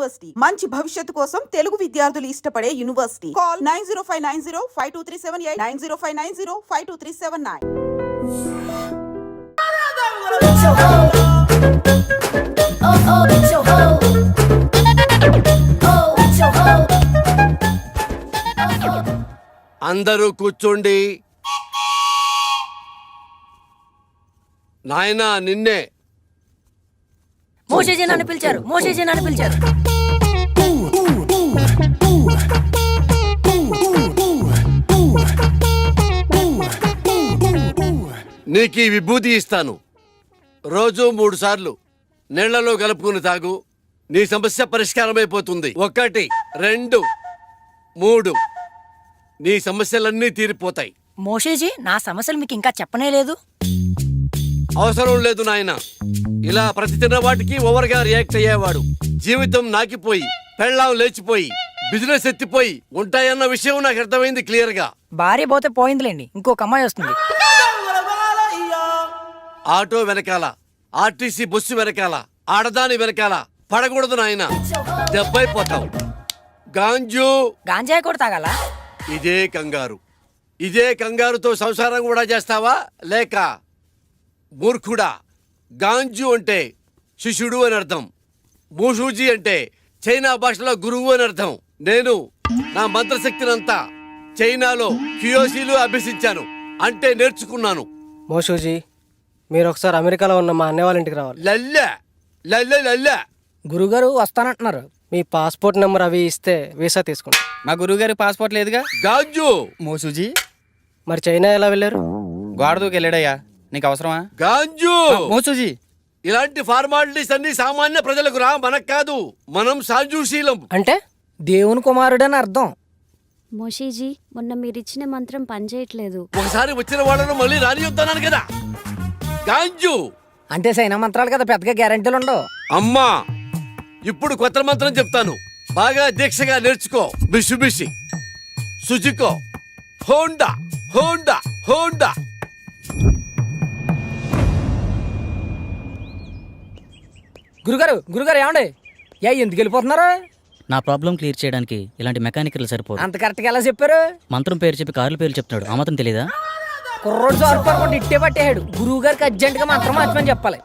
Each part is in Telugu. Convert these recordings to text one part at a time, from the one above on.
యూనివర్సిటీ మంచి భవిష్యత్తు కోసం తెలుగు విద్యార్థులు ఇష్టపడే యూనివర్సిటీ. కాల్ 9059052378 9059052379. అందరూ కూర్చోండి. నాయనా నిన్నే. మోషేజీ నన్ను పిలిచారు. నీకు ఈ విభూతి ఇస్తాను. రోజు 3 సార్లు నీళ్లలో కలుపుకుని తాగు. నీ సమస్య పరిష్కారమైపోతుంది. 1 2 3 నీ సమస్యలన్నీ తీరిపోతాయి. మోషేజీ నా సమస్యలు మీకు ఇంకా చెప్పనే లేదు. అవసరం లేదు నాయన. ఇలా ప్రతి చిన్న వాటికి ఓవర్గా రియాక్ట్ అయ్యేవాడు జీవితం నాకిపోయి, పెళ్ళాం లేచిపోయి, బిజినెస్ ఎత్తిపోయి ఉంటాయన్న విషయం నాకు అర్థమైంది క్లియర్ గా. భార్య పోతే పోయిందిలేండి, ఇంకొక అమ్మాయి వస్తుంది. ఆటో వెనకాల, ఆర్టీసీ బస్సు వెనకాల, ఆడదాని వెనకాల పడకూడదు నాయన, దెబ్బైపోతావు. గాంజాయి కూడా తాగాల? ఇదే కంగారుతో సంసారం కూడా చేస్తావా? లేక మూర్ఖుడా? గాంజు అంటే శిష్యుడు అని అర్థం. మూషూజీ అంటే చైనా భాషలో గురువు అని అర్థం. నేను నా మంత్రశక్తినంతా చైనాలో క్యూయోసీలు అభ్యసించాను, అంటే నేర్చుకున్నాను. మోషూజీ, మీరు ఒకసారి అమెరికాలో ఉన్న మా అన్నయ్య వాళ్ళ ఇంటికి రావాలి. లల్లె గురుగారు వస్తానంటున్నారు. మీ పాస్పోర్ట్ నెంబర్ అవి ఇస్తే వీసా తీసుకుంటాం. మా గురువుగారి పాస్పోర్ట్ లేదుగా. గాంజు మోసూజీ, మరి చైనా ఎలా వెళ్ళారు? గోడ దూకి వెళ్ళాడయ్యా, నీకు అవసరమా? గాంజు, మోసూజీ, ఇలాంటి ఫార్మాలిటీస్ అన్ని సామాన్య ప్రజలకు రా, మనకు కాదు. మనం సాంజుశీలం అంటే దేవుని కుమారుడు అని అర్థం. మోషీజీ, మొన్న మీరిచ్చిన మంత్రం పనిచేయట్లేదు. ఒకసారి వచ్చిన వాళ్ళను మళ్ళీ రానియొద్దన్నాను కదా. గాంజు అంటే సైనా మంత్రాలు కదా, పెద్దగా గ్యారెంటీలు ఉండవు. అమ్మా, ఇప్పుడు కొత్త మంత్రం చెప్తాను, బాగా దీక్షగా నేర్చుకో. మిషుబిషి, సుజుకో, హోండా హోండా హోండా. గురుగారు ఏమండి? ఎందుకు వెళ్ళిపోతున్నారు? నా ప్రాబ్లం క్లియర్ చేయడానికి ఇలాంటి మెకానికల్ సరిపోదు. అంత కరెక్ట్గా ఎలా చెప్పారు? మంత్రం పేరు చెప్పి కార్ల పేర్లు చెప్తున్నాడు, ఆ మాత్రం తెలీదా? కుర్రోడు సార్పడుకుంటే ఇట్టే పట్టేయాడు. గురువు గారికి అర్జెంటుగా మంత్రం మార్చమని చెప్పాలి.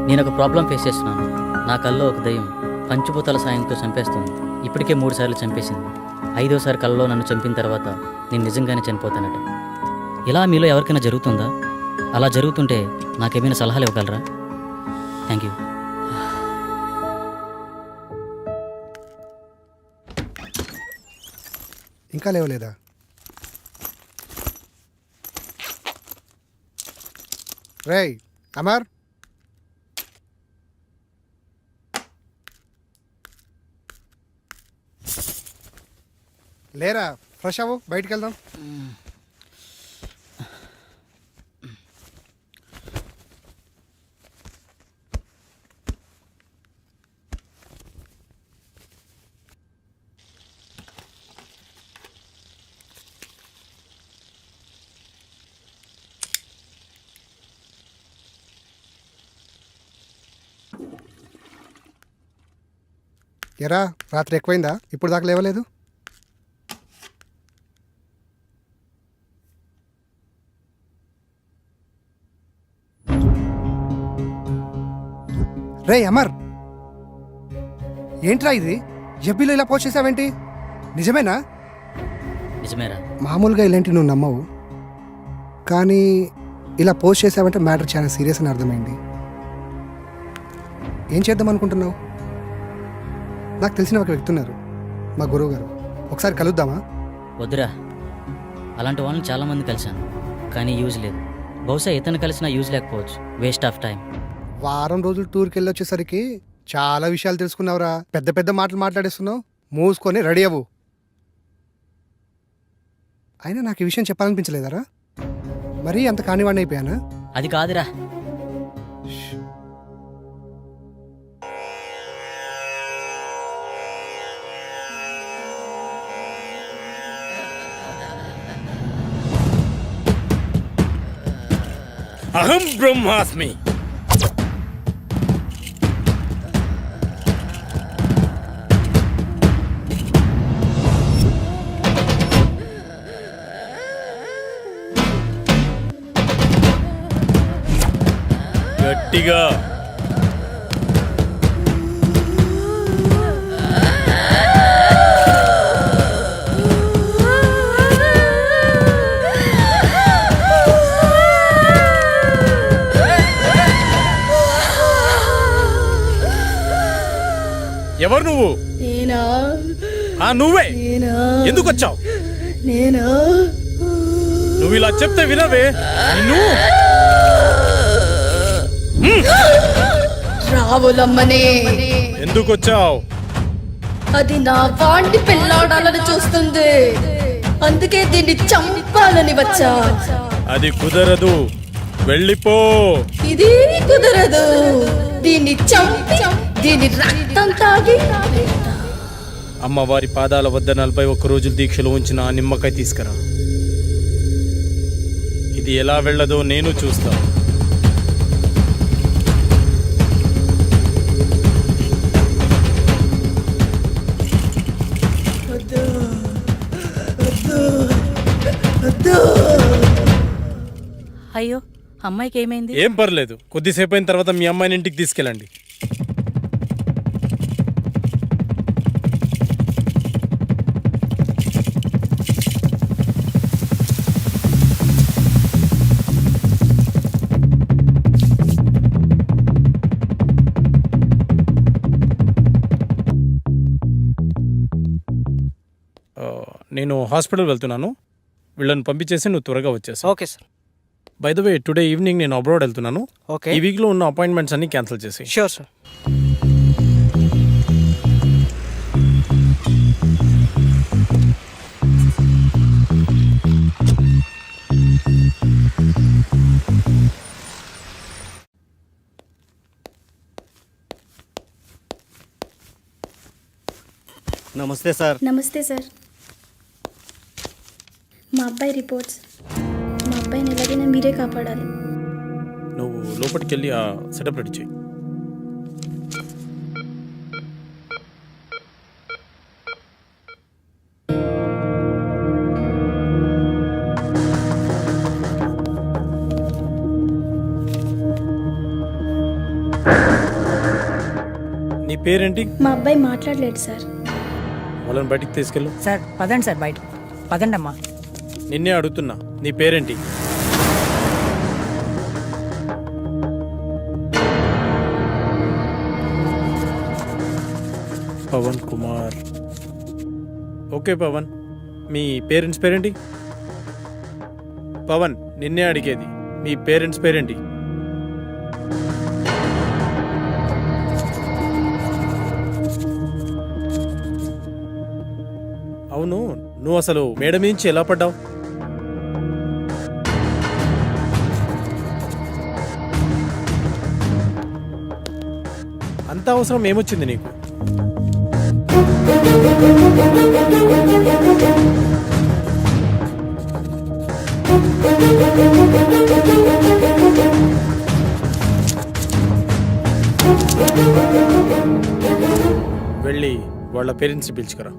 నేను ఒక ప్రాబ్లం ఫేస్ చేస్తున్నాను. నా కల్లో ఒక దయ్యం పంచభూతాల సాయంతో చంపేస్తుంది. ఇప్పటికే 3 సార్లు చంపేసింది. 5వసారి కల్లో నన్ను చంపిన తర్వాత నేను నిజంగానే చనిపోతానట. ఇలా మీలో ఎవరికైనా జరుగుతుందా? అలా జరుగుతుంటే నాకేమైనా సలహాలు ఇవ్వగలరా? Thank you. ఇంకా లేవలేదా? రేయ్ అమర్, లేరా? ఫ్రెష్ అవ్వు, బయటికి వెళ్దాం. ఎరా, రాత్రి ఎక్కువైందా? ఇప్పుడు దాకా లేవలేదు? రే అమర్, ఏంట్రా ఇది? జబ్బీలో ఇలా పోస్ట్ చేసావేంటి? నిజమేనా? నిజమేరా? మామూలుగా ఇలాంటివి నువ్వు నమ్మవు, కానీ ఇలా పోస్ట్ చేసావంటే మ్యాటర్ చాలా సీరియస్ అని అర్థమైంది. ఏం చేద్దాం అనుకుంటున్నావు? నాకు తెలిసిన ఒక వ్యక్తి ఉన్నారు, మా గురువు గారు. ఒకసారి కలుద్దామా? వద్దురా, అలాంటి వాళ్ళని చాలామంది కలిశాను, కానీ యూజ్ లేదు. బహుశా ఇతను కలిసినా యూజ్ లేకపోవచ్చు. Waste of time. వారం రోజులు టూర్కి వెళ్ళి వచ్చేసరికి చాలా విషయాలు తెలుసుకున్నావురా. పెద్ద పెద్ద మాటలు మాట్లాడేస్తున్నావు. మూసుకొని రెడీ అవ్వు. అయినా నాకు ఈ విషయం చెప్పాలనిపించలేదారా? మరీ అంత కానివాడిని అయిపోయానా? అది కాదురా. అహం బ్రహ్మాస్మి. గట్టిగా ఎవరు నువ్వు? నేనా? నువ్వే. నేనా? ఎందుకు వచ్చావు? నేనా? నువ్వు ఇలా చెప్తే వినవే. నిన్ను రావులమ్మనే. ఎందుకు వచ్చావు? అది నా వాడిని పెళ్ళాడాలని చూస్తుంది, అందుకే దీన్ని చంపాలని వచ్చా. అది కుదరదు, వెళ్ళిపో. ఇది కుదరదు, దీన్ని చంపి దీని రక్తం తాగి అమ్మవారి పాదాల వద్ద 41 రోజులు దీక్షలో ఉంచిన ఆ నిమ్మకాయ తీసుకురా. ఇది ఎలా వెళ్ళదో నేను చూస్తా. అయ్యో, అమ్మాయికి ఏమైంది? ఏం పర్లేదు, కొద్దిసేపు అయిన తర్వాత మీ అమ్మాయిని ఇంటికి తీసుకెళ్ళండి. నేను హాస్పిటల్ వెళ్తున్నాను, వీళ్ళని పంపించేసి నువ్వు త్వరగా వచ్చేసి. Okay sir. By the way, today evening నేను అబ్రాడ్ వెళ్తున్నాను. ఓకే. ఈ వీక్లో ఉన్న అపాయింట్మెంట్స్ అన్ని క్యాన్సిల్ చేసి. Sure sir. నమస్తే సార్. నమస్తే సార్. మా అబ్బాయి రిపోర్ట్స్. మా అబ్బాయిని ఎలాగైనా మీరే కాపాడాలి. నువ్వు లోపలికి వెళ్ళి ఆ సెటప్ రెడీ చేయి. నీ పేరేంటి? మా అబ్బాయి మాట్లాడలేడు సార్. వాళ్ళని బయటికి తీసుకెళ్ళు. సార్ పదండి సార్, బయట పదండి అమ్మా. నిన్నే అడుగుతున్నా, నీ పేరేంటి? పవన్ కుమార్. ఓకే పవన్, మీ పేరెంట్స్ పేరేంటి? పవన్, నిన్నే అడిగేది, మీ పేరెంట్స్ పేరేంటి? అవును, నువ్వు అసలు మేడ నుంచి ఎలా పడ్డావు? అంత అవసరం ఏమొచ్చింది నీకు? వెళ్ళి వాళ్ళ పేరెంట్స్ పిలుచుకురా.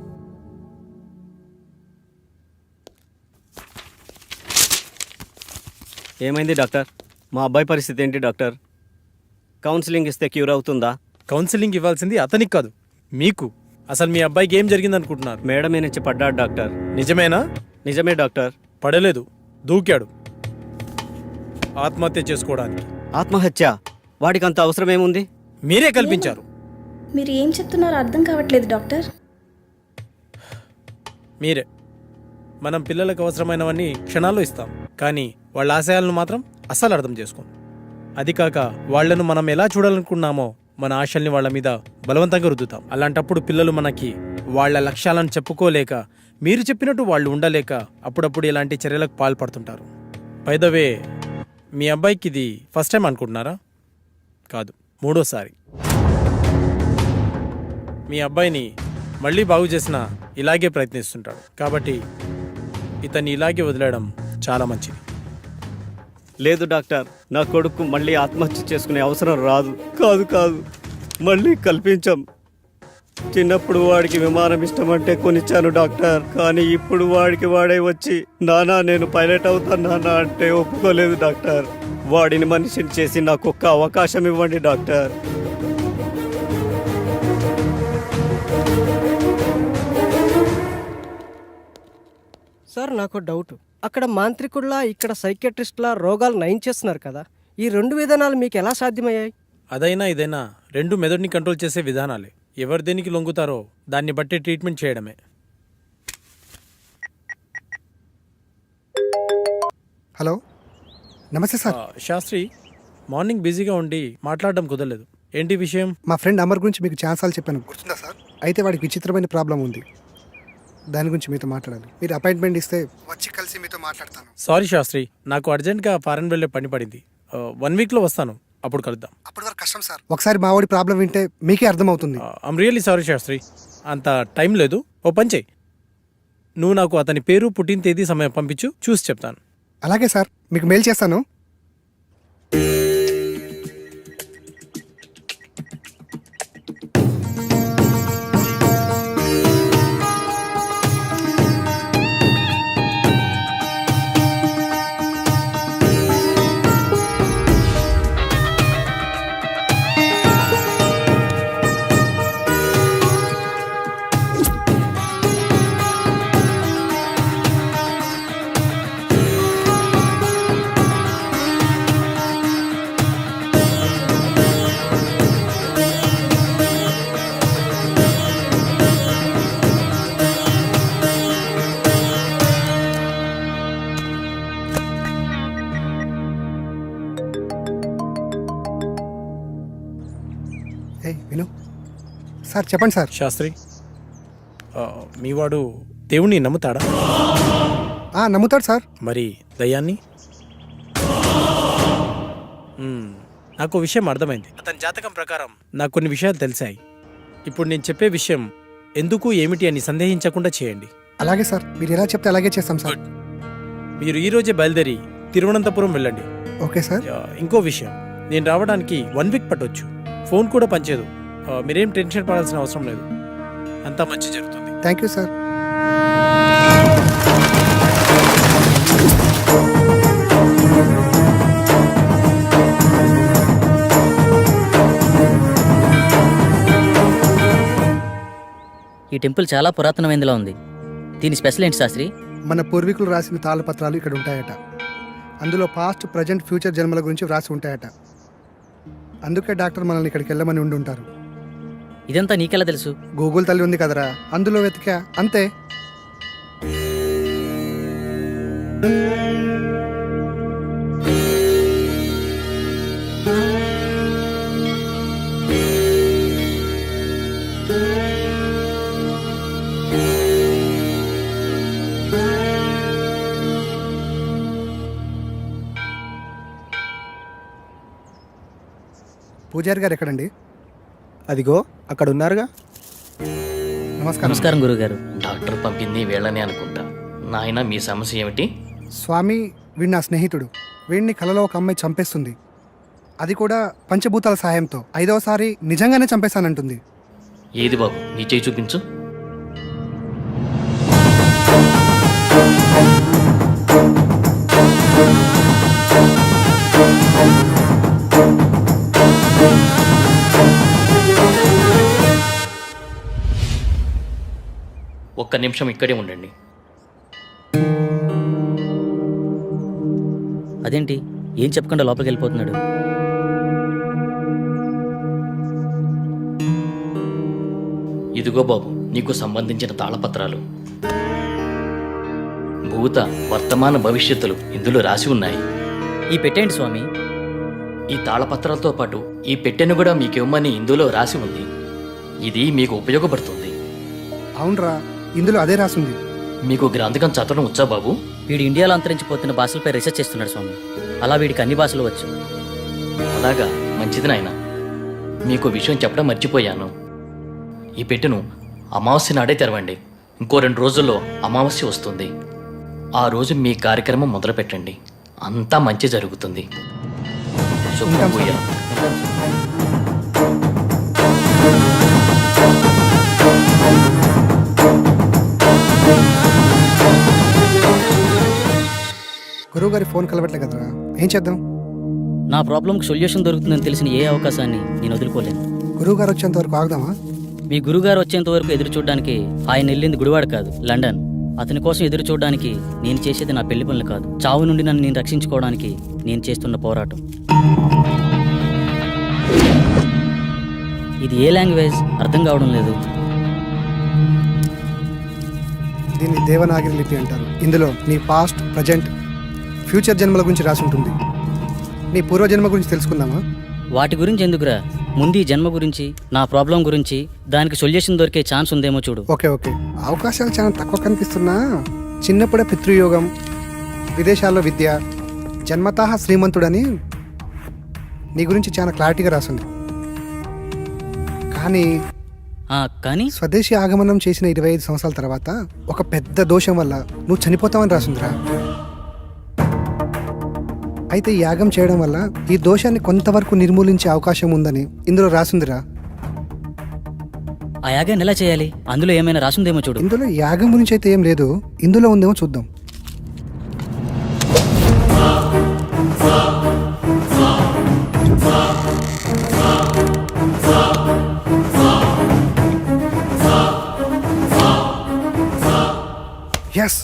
ఏమైంది డాక్టర్? మా అబ్బాయి పరిస్థితి ఏంటి డాక్టర్? కౌన్సిలింగ్ ఇస్తే క్యూర్ అవుతుందా? కౌన్సిలింగ్ ఇవ్వాల్సింది అతనికి కాదు, మీకు. అసలు మీ అబ్బాయికి ఏం జరిగింది అనుకుంటున్నారు? మేడ మీద నుంచి పడ్డాడు డాక్టర్. నిజమేనా? నిజమే డాక్టర్. పడలేదు, దూకాడు ఆత్మహత్య చేసుకోవడానికి. ఆత్మహత్య? వాడికి అంత అవసరం ఏముంది? మీరే కల్పించారు. మీరు ఏం చెప్తున్నారో అర్థం కావట్లేదు డాక్టర్. మీరే. మనం పిల్లలకు అవసరమైనవన్నీ క్షణాల్లో ఇస్తాం, కానీ వాళ్ళ ఆశయాలను మాత్రం అస్సలు అర్థం చేసుకోం. అది కాక వాళ్లను మనం ఎలా చూడాలనుకున్నామో మన ఆశల్ని వాళ్ళ మీద బలవంతంగా రుద్దుతాం. అలాంటప్పుడు పిల్లలు మనకి వాళ్ళ లక్ష్యాలను చెప్పుకోలేక, మీరు చెప్పినట్టు వాళ్ళు ఉండలేక అప్పుడప్పుడు ఇలాంటి చర్యలకు పాల్పడుతుంటారు. బై ద వే, మీ అబ్బాయికి ఇది ఫస్ట్ టైం అనుకుంటున్నారా? కాదు, 3వసారి. మీ అబ్బాయిని మళ్ళీ బాగు చేసిన ఇలాగే ప్రయత్నిస్తుంటాడు. కాబట్టి ఇతన్ని ఇలాగే వదిలేయడం చాలా మంచిది. లేదు డాక్టర్, నా కొడుకు మళ్ళీ ఆత్మహత్య చేసుకునే అవసరం రాదు. కాదు కాదు, మళ్ళీ కల్పించాం. చిన్నప్పుడు వాడికి విమానం ఇష్టం అంటే కొనిచ్చాను డాక్టర్. కానీ ఇప్పుడు వాడికి వాడే వచ్చి నానా నేను పైలట్ అవుతాను నానా అంటే ఒప్పుకోలేదు డాక్టర్. వాడిని మనిషిని చేసి నాకు ఒక్క అవకాశం ఇవ్వండి డాక్టర్. సార్ నాకు డౌట్, అక్కడ మాంత్రికుల్లా ఇక్కడ సైకియాట్రిస్ట్లా రోగాలు నయం చేస్తున్నారు కదా, ఈ 2 విధానాలు మీకు ఎలా సాధ్యమయ్యాయి? అదైనా ఇదైనా రెండు మెదడుని కంట్రోల్ చేసే విధానాలే. ఎవరు దేనికి లొంగుతారో దాన్ని బట్టి ట్రీట్మెంట్ చేయడమే. హలో, నమస్తే సార్. శాస్త్రి, మార్నింగ్ బిజీగా ఉండి మాట్లాడడం కుదరలేదు. ఏంటి విషయం? మా ఫ్రెండ్ అమర్ గురించి మీకు ఛాన్సాలు చెప్పాను, గుర్తుందా సార్? అయితే వాడికి విచిత్రమైన ప్రాబ్లం ఉంది, దాని గురించి మీతో మాట్లాడాలి. మీరు అపాయింట్మెంట్ ఇస్తే వచ్చి కలిసి మీతో మాట్లాడతాను. సారీ శాస్త్రి, నాకు అర్జెంట్గా ఫారెన్ వెళ్ళే పని పడింది. 1 వీక్లో వస్తాను, అప్పుడు కలుద్దాం. అప్పటి వరకు కష్టం సార్. ఒకసారి మా వాడి ప్రాబ్లం వింటే మీకే అర్థమవుతుంది. ఐమ్ రియల్లీ సారీ శాస్త్రి, అంత టైం లేదు. ఓ పని చెయ్యి, నువ్వు నాకు అతని పేరు, పుట్టిన తేదీ, సమయం పంపించు, చూసి చెప్తాను. అలాగే సార్, మీకు మెయిల్ చేస్తాను. విను సార్, చెప్పండి సార్. శాస్త్రి, మీ వాడు దేవుణ్ణి నమ్ముతాడా? నమ్ముతాడు సార్. మరి దయ్యాన్ని? నాకు విషయం అర్థమైంది. అతని జాతకం ప్రకారం నాకు కొన్ని విషయాలు తెలిసాయి. ఇప్పుడు నేను చెప్పే విషయం ఎందుకు ఏమిటి అని సందేహించకుండా చేయండి. అలాగే సార్, మీరు ఎలా చెప్తే అలాగే చేస్తాం సార్. మీరు ఈ రోజే బయలుదేరి తిరువనంతపురం వెళ్ళండి. Okay sir. ఇంకో విషయం, నేను రావడానికి 1 వీక్ పట్టొచ్చు. ఫోన్ కూడా పనిచేయదు. మీరేం టెన్షన్ పడాల్సిన అవసరం లేదు, అంతా మంచి జరుగుతుంది. Thank you sir. ఈ టెంపుల్ చాలా పురాతనమైనదిలా ఉంది. దీని స్పెషల్ ఏంటి శాస్త్రి? మన పూర్వీకులు రాసిన తాళపత్రాలు ఇక్కడ ఉంటాయట. అందులో పాస్ట్, ప్రజెంట్, ఫ్యూచర్ జన్మల గురించి వ్రాసి ఉంటాయట. అందుకే డాక్టర్ మనల్ని ఇక్కడికి వెళ్ళమని ఉండి ఉంటారు. ఇదంతా నీకెలా తెలుసు? గూగుల్ తల్లి ఉంది కదరా, అందులో వెతికా అంతే. పూజారి గారు ఎక్కడండి? అదిగో అక్కడ ఉన్నారుగా. నమస్కారం. నమస్కారం గురుగారు. డాక్టర్ పంపింది వీళ్ళని అనుకుంటా. నాయన, మీ సమస్య ఏమిటి? స్వామి, వీడి నా స్నేహితుడు. వీడిని కలలో ఒక అమ్మాయి చంపేస్తుంది, అది కూడా పంచభూతాల సహాయంతో. 5వసారి నిజంగానే చంపేశానంటుంది. ఏది బాబు, నీ చేయి చూపించు. ఒక్క నిమిషం ఇక్కడే ఉండండి. అదేంటి, ఏం చెప్పకుండా లోపలికి వెళ్ళిపోతున్నాడు? ఇదిగో బాబు, నీకు సంబంధించిన తాళపత్రాలు. భూత, వర్తమాన భవిష్యత్తులు ఇందులో రాసి ఉన్నాయి. ఈ పెట్టేయండి స్వామి. ఈ తాళపత్రాలతో పాటు ఈ పెట్టెను కూడా మీకు ఇవ్వమని ఇందులో రాసి ఉంది. ఇది మీకు ఉపయోగపడుతుంది. అవునరా, ఇందులో అదే రాసింది. మీకు గ్రంథకం చదవడం వచ్చా బాబు? వీడు ఇండియాలో అంతరించిపోతున్న భాషలపై రీసెర్చ్ చేస్తున్నాడు స్వామి. అలా వీడికి అన్ని భాషలు వచ్చు. అలాగా, మంచిది నాయన. మీకు విషయం చెప్పడం మర్చిపోయాను. ఈ పెట్టెను అమావాస్య నాడే తెరవండి. ఇంకో 2 రోజుల్లో అమావాస్య వస్తుంది. ఆ రోజు మీ కార్యక్రమం మొదలు పెట్టండి. అంతా మంచి జరుగుతుంది. శుభోదయం. గురువుగారి ఫోన్ కలవట్లే కదరా, ఏం చేద్దాం? నా ప్రాబ్లంకి సొల్యూషన్ దొరుకుతుందని తెలిసిన ఏ అవకాశాన్ని నేను వదులుకోలేను. గురువుగారు వచ్చేంత వరకు ఆగుదామా? మీ గురుగారు వచ్చేంత వరకు ఎదురు చూడడానికి ఆయన వెళ్ళింది గుడివాడ కాదు, లండన్. అతని కోసం ఎదురు చూడడానికి నేను చేసేది నా పెళ్లి పనులు కాదు, చావు నుండి నన్ను నేను రక్షించుకోవడానికి నేను చేస్తున్న పోరాటం. ఇది ఏ లాంగ్వేజ్ అర్థం కావడం లేదు. దీన్ని దేవనాగరి లిపి అంటారు. ఇందులో నీ పాస్ట్, ప్రజెంట్, ఫ్యూచర్ జన్మల గురించి రాసి ఉంటుంది. నీ పూర్వజన్మ గురించి తెలుసుకుందామా? వాటి గురించి ఎందుకురా, ముందు ఈ జన్మ గురించి, నా ప్రాబ్లం గురించి, దానికి సొల్యూషన్ దొరికే ఛాన్స్ ఉందేమో చూడు. ఓకే ఓకే, అవకాశాలు చాలా తక్కువ కనిపిస్తున్నా చిన్నప్పుడే పితృయోగం, విదేశాల్లో విద్య, జన్మతః శ్రీమంతుడని నీ గురించి చాలా క్లారిటీగా రాసింది. కానీ స్వదేశీ ఆగమనం చేసిన 25 సంవత్సరాల తర్వాత ఒక పెద్ద దోషం వల్ల నువ్వు చనిపోతావని రాసిందిరా. అయితే ఈ యాగం చేయడం వల్ల ఈ దోషాన్ని కొంతవరకు నిర్మూలించే అవకాశం ఉందని ఇందులో రాసిందిరా. ఆ యాగాన్ని ఎలా చేయాలి? అందులో ఏమైనా రాసుందేమో చూడు. ఇందులో యాగం గురించి అయితే ఏం లేదు, ఇందులో ఉందేమో చూద్దాం. ఎస్,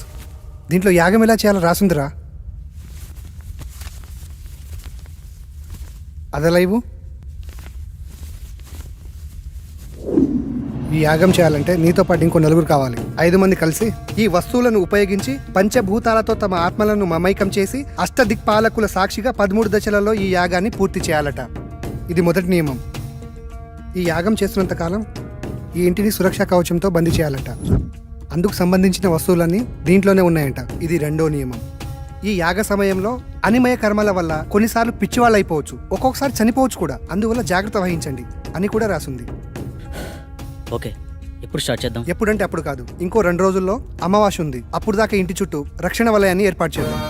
దీంట్లో యాగం ఎలా చేయాలో రాసిందిరా. అదలైవు. ఈ యాగం చేయాలంటే నీతో పాటు ఇంకో 4 కావాలి. 5 మంది కలిసి ఈ వస్తువులను ఉపయోగించి పంచభూతాలతో తమ ఆత్మలను మమైకం చేసి అష్టదిక్పాలకుల సాక్షిగా 13 దశలలో ఈ యాగాన్ని పూర్తి చేయాలట. ఇది మొదటి నియమం. ఈ యాగం చేస్తున్నంత కాలం ఈ ఇంటిని సురక్షా కవచంతో బందీ చేయాలట. అందుకు సంబంధించిన వస్తువులన్నీ దీంట్లోనే ఉన్నాయంట. ఇది 2వ నియమం. ఈ యాగ సమయంలో అనిమయ కర్మల వల్ల కొన్నిసార్లు పిచ్చివాళ్ళు అయిపోవచ్చు, ఒక్కొక్కసారి చనిపోవచ్చు కూడా. అందువల్ల జాగ్రత్త వహించండి అని కూడా రాసింది. ఓకే, ఎప్పుడు స్టార్ట్ చేద్దాం? ఎప్పుడంటే అప్పుడు కాదు, ఇంకో 2 రోజుల్లో అమావాస్య ఉంది. అప్పుడు దాకా ఇంటి చుట్టూ రక్షణ వలయాన్ని ఏర్పాటు చేద్దాం.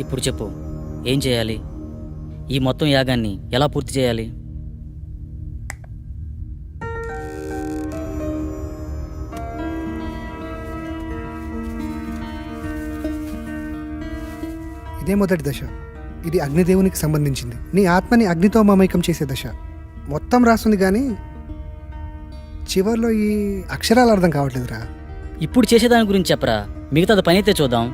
ఇప్పుడు చెప్పు, ఏం చేయాలి? ఈ మొత్తం యాగాన్ని ఎలా పూర్తి చేయాలి? ఇదే మొదటి దశ. ఇది అగ్నిదేవునికి సంబంధించింది. నీ ఆత్మని అగ్నితో మమైకం చేసే దశ. మొత్తం రాస్తుంది కానీ చివర్లో ఈ అక్షరాలు అర్థం కావట్లేదురా. ఇప్పుడు చేసేదాని గురించి చెప్పరా, మిగతాది పని అయితే చూద్దాం.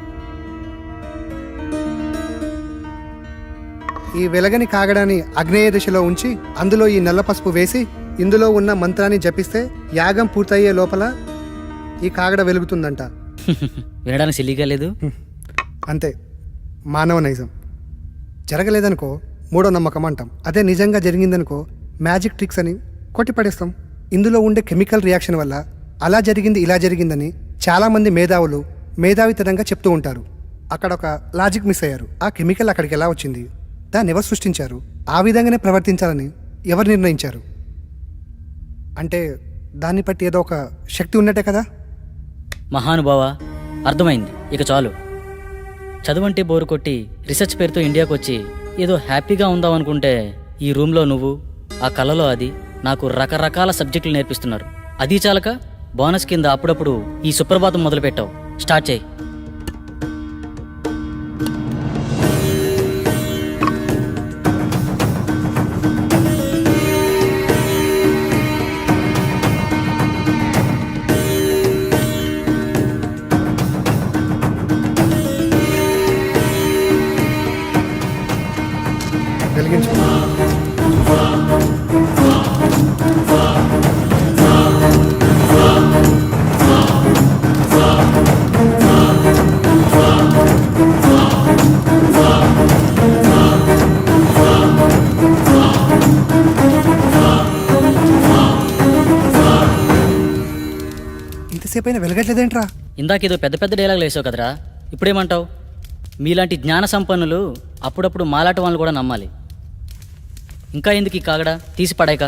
ఈ వెలగని కాగడాన్ని అగ్నేయ దిశలో ఉంచి అందులో ఈ నల్ల పసుపు వేసి ఇందులో ఉన్న మంత్రాన్ని జపిస్తే యాగం పూర్తయ్యే లోపల ఈ కాగడ వెలుగుతుందంట. వినడానికి సిల్లీగా లేదు. అంతే, మానవ నైజం. జరగలేదనుకో 3వ నమ్మకం అంటాం. అదే నిజంగా జరిగిందనుకో మ్యాజిక్ ట్రిక్స్ అని కొట్టిపడేస్తాం. ఇందులో ఉండే కెమికల్ రియాక్షన్ వల్ల అలా జరిగింది ఇలా జరిగిందని చాలామంది మేధావులు మేధావితనంగా చెప్తూ ఉంటారు. అక్కడ ఒక లాజిక్ మిస్ అయ్యారు. ఆ కెమికల్ అక్కడికి ఎలా వచ్చింది, దాన్ని ఎవరు సృష్టించారు, ఆ విధంగానే ప్రవర్తించాలని ఎవరు నిర్ణయించారు? అంటే దాన్ని బట్టి ఏదో ఒక శక్తి ఉన్నట్టే కదా. మహానుభావ, అర్థమైంది. ఇక చాలు. చదువంటే బోరు కొట్టి రీసెర్చ్ పేరుతో ఇండియాకు వచ్చి ఏదో హ్యాపీగా ఉందాం అనుకుంటే ఈ రూమ్లో నువ్వు, ఆ కళలో అది, నాకు రకరకాల సబ్జెక్టులు నేర్పిస్తున్నారు. అది చాలక బోనస్ కింద అప్పుడప్పుడు ఈ సుప్రభాతం మొదలు పెట్టావు. స్టార్ట్ చేయి. ఇంతసేపు అయినా వెలగట్లేదేంట్రా? ఇందాకేదో పెద్ద పెద్ద డైలాగులు వేసావు కదరా, ఇప్పుడేమంటావు? మీలాంటి జ్ఞాన సంపన్నులు అప్పుడప్పుడు మాలాట వాళ్ళని కూడా నమ్మాలి. ఇంకా ఎందుకు ఈ కాగడా, తీసి పడాయిక.